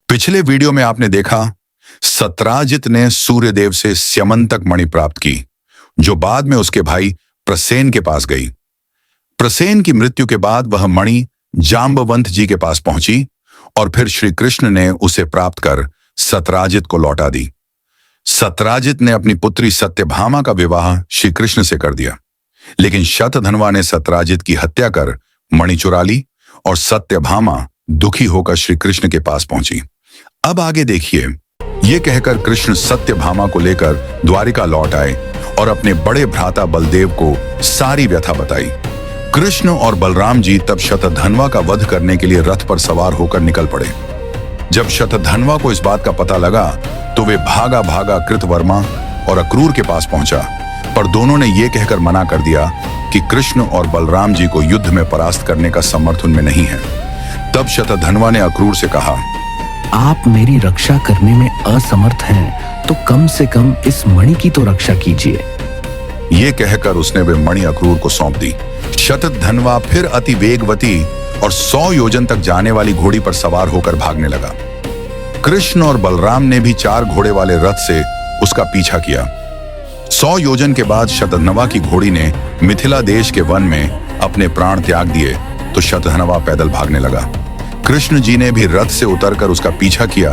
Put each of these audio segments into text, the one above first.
पिछले वीडियो में आपने देखा सत्राजित ने सूर्यदेव से स्यमंतक मणि प्राप्त की, जो बाद में उसके भाई प्रसेन के पास गई। प्रसेन की मृत्यु के बाद वह मणि जाम्बवंत जी के पास पहुंची और फिर श्री कृष्ण ने उसे प्राप्त कर सत्राजित को लौटा दी। सत्राजित ने अपनी पुत्री सत्यभामा का विवाह श्री कृष्ण से कर दिया, लेकिन शतधन्वा ने सत्राजित की हत्या कर मणि चुरा ली और सत्यभामा दुखी होकर श्री कृष्ण के पास पहुंची। अब आगे देखिए, ये कहकर कृष्ण सत्यभामा को लेकर द्वारिका लौट आए और अपने बड़े भ्राता बलदेव को सारी व्यथा बताई। कृष्ण और बलराम जी तब शतधन्वा का वध करने के लिए रथ पर सवार होकर निकल पड़े। जब शतधन्वा को इस बात का पता लगा तो वे भागा भागा कृतवर्मा और अक्रूर के पास पहुंचा, पर दोनों ने यह कहकर मना कर दिया कि कृष्ण और बलराम जी को युद्ध में परास्त करने का समर्थ उनमें नहीं है। तब शतधन्वा ने अक्रूर से कहा, आप मेरी रक्षा करने में असमर्थ हैं, तो कम से कम इस मणि की तो रक्षा कीजिए। ये कहकर उसने वे मणि अक्रूर को सौंप दी। शतधन्वा फिर अति वेगवती और 100 योजन तक जाने वाली घोड़ी पर सवार होकर भागने लगा। कृष्ण और बलराम ने भी 4 घोड़े वाले रथ से उसका पीछा किया। 100 योजन के बाद शतधन्वा की घोड़ी ने मिथिला देश के वन में अपने प्राण त्याग दिए तो शतधन्वा पैदल भागने लगा। कृष्ण जी ने भी रथ से उतरकर उसका पीछा किया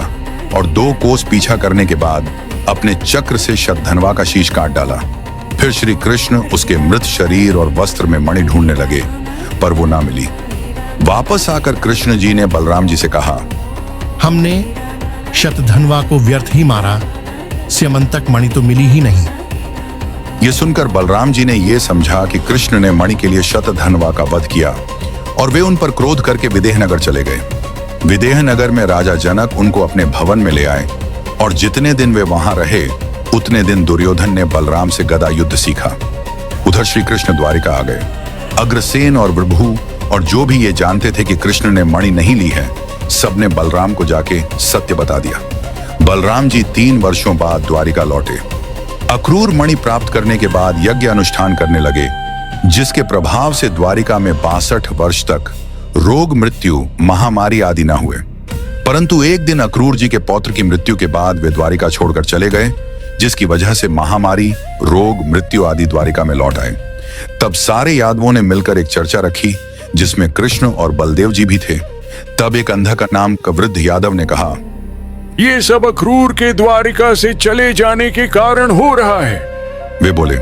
और 2 कोस पीछा करने के बाद अपने चक्र से शतधन्वा का शीश काट डाला। फिर श्री कृष्ण उसके मृत शरीर और वस्त्र में मणि ढूंढने लगे, पर वो ना मिली। वापस आकर कृष्ण जी ने बलराम जी से कहा, हमने शतधन्वा को व्यर्थ ही मारा, स्यमंतक मणि तो मिली ही नहीं। ये सुनकर बलराम जी ने यह समझा कि कृष्ण ने मणि के लिए शतधन्वा का वध किया और वे उन पर क्रोध करके विदेह नगर चले गए। विदेह नगर में राजा जनक उनको अपने भवन में ले आए और जितने दिन वे वहां रहे उतने दिन दुर्योधन ने बलराम से गदा युद्ध सीखा। उधर श्री कृष्ण द्वारिका आ गए। अग्रसेन और विभु और जो भी ये जानते थे कि कृष्ण ने मणि नहीं ली है, सबने बलराम को जाके सत्य बता दिया। बलराम जी 3 वर्षों बाद द्वारिका लौटे। अक्रूर मणि प्राप्त करने के बाद यज्ञ अनुष्ठान करने लगे, जिसके प्रभाव से द्वारिका में 62 वर्ष तक रोग, मृत्यु, महामारी आदि न हुए। परंतु एक दिन अक्रूर जी के पौत्र की मृत्यु के बाद वे द्वारिका छोड़कर चले गए, जिसकी वजह से महामारी, रोग, मृत्यु आदि द्वारिका में लौट आए। तब सारे यादवों ने मिलकर एक चर्चा रखी, जिसमें कृष्ण और बलदेव जी भी थे। तब एक अंधा का नाम का वृद्ध यादव ने कहा, ये सब अक्रूर के द्वारिका से चले जाने के कारण हो रहा है। वे बोले,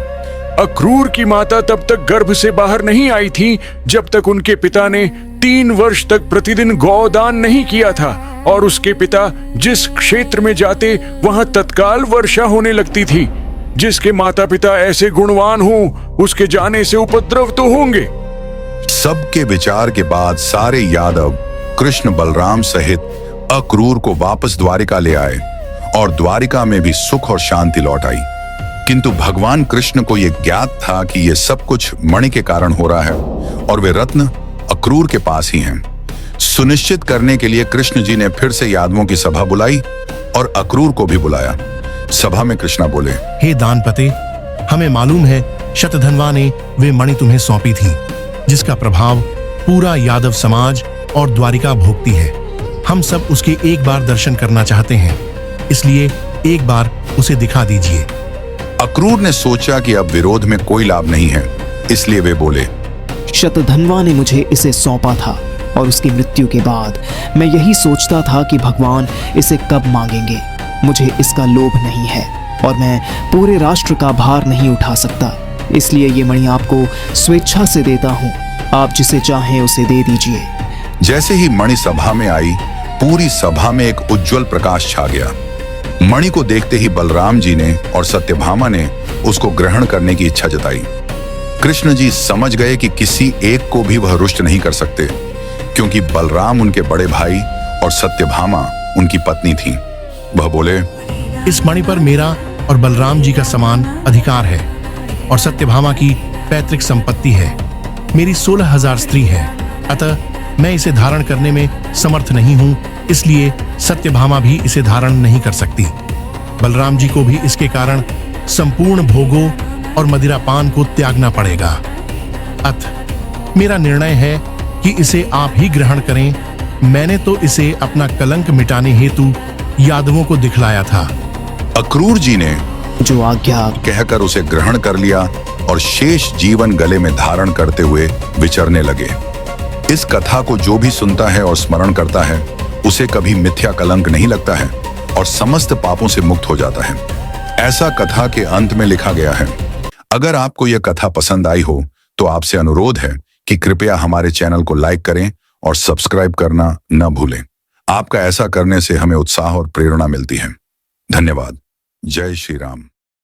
अक्रूर की माता तब तक गर्भ से बाहर नहीं आई थी जब तक उनके पिता ने 3 वर्ष तक प्रतिदिन गौदान नहीं किया था, और उसके पिता जिस क्षेत्र में जाते वहां तत्काल वर्षा होने लगती थी। जिसके माता पिता ऐसे गुणवान हो, उसके जाने से उपद्रव तो होंगे। सबके विचार के बाद सारे यादव कृष्ण बलराम सहित अक्रूर को वापस द्वारिका ले आए और द्वारिका में भी सुख और शांति लौट आई। किंतु भगवान कृष्ण को यह ज्ञात था कि यह सब कुछ मणि के कारण हो रहा है और वे रत्न अक्रूर के पास ही हैं। सुनिश्चित करने के लिए कृष्ण जी ने फिर से यादवों की सभा बुलाई और अक्रूर को भी बुलाया। सभा में कृष्णा बोले, हे दानपते, हमें मालूम है शतधन्वा ने वे मणि तुम्हें सौंपी थी, जिसका प्रभाव पूरा यादव समाज और द्वारिका भोगती है। हम सब उसके एक बार दर्शन करना चाहते हैं, इसलिए एक बार उसे दिखा दीजिए। अक्रूर ने सोचा कि अब विरोध में कोई लाभ नहीं है, इसलिए वे बोले, शतधन्वा ने मुझे इसे सौंपा था और उसकी मृत्यु के बाद मैं यही सोचता था कि भगवान इसे कब मांगेंगे। मुझे इसका लोभ नहीं है और मैं पूरे राष्ट्र का भार नहीं उठा सकता, इसलिए ये मणि आपको स्वेच्छा से देता हूँ। आप जिसे चाहें उसे दे दीजिए। जैसे ही मणि सभा में आई, पूरी सभा में एक उज्जवल प्रकाश छा गया। मणि को देखते ही बलराम जी ने और सत्यभामा ने उसको ग्रहण करने की इच्छा जताई। कृष्ण जी समझ गए कि किसी एक को भी वह रुष्ट नहीं कर सकते, क्योंकि बलराम उनके बड़े भाई और सत्यभामा उनकी पत्नी थी। वह बोले, इस मणि पर मेरा और बलराम जी का समान अधिकार है और सत्यभामा की पैतृक संपत्ति है। मेरी 16,000 स्त्री है, अतः मैं इसे धारण करने में समर्थ नहीं हूं, इसलिए सत्यभामा भी इसे धारण नहीं कर सकती। बलराम जी को भी इसके कारण संपूर्ण भोगों और मदिरापान को त्यागना पड़ेगा। अतः मेरा निर्णय है कि इसे आप ही ग्रहण करें। मैंने तो इसे अपना कलंक मिटाने हेतु यादवों को दिखलाया था। अक्रूर जी ने जो आज्ञा कहकर उसे ग्रहण कर लिया और शेष जीवन गले में धारण करते हुए विचरने लगे। इस कथा को जो भी सुनता है और स्मरण करता है उसे कभी मिथ्या कलंक नहीं लगता है और समस्त पापों से मुक्त हो जाता है। ऐसा कथा के अंत में लिखा गया है। अगर आपको यह कथा पसंद आई हो तो आपसे अनुरोध है कि कृपया हमारे चैनल को लाइक करें और सब्सक्राइब करना न भूलें। आपका ऐसा करने से हमें उत्साह और प्रेरणा मिलती है। धन्यवाद। जय श्री राम।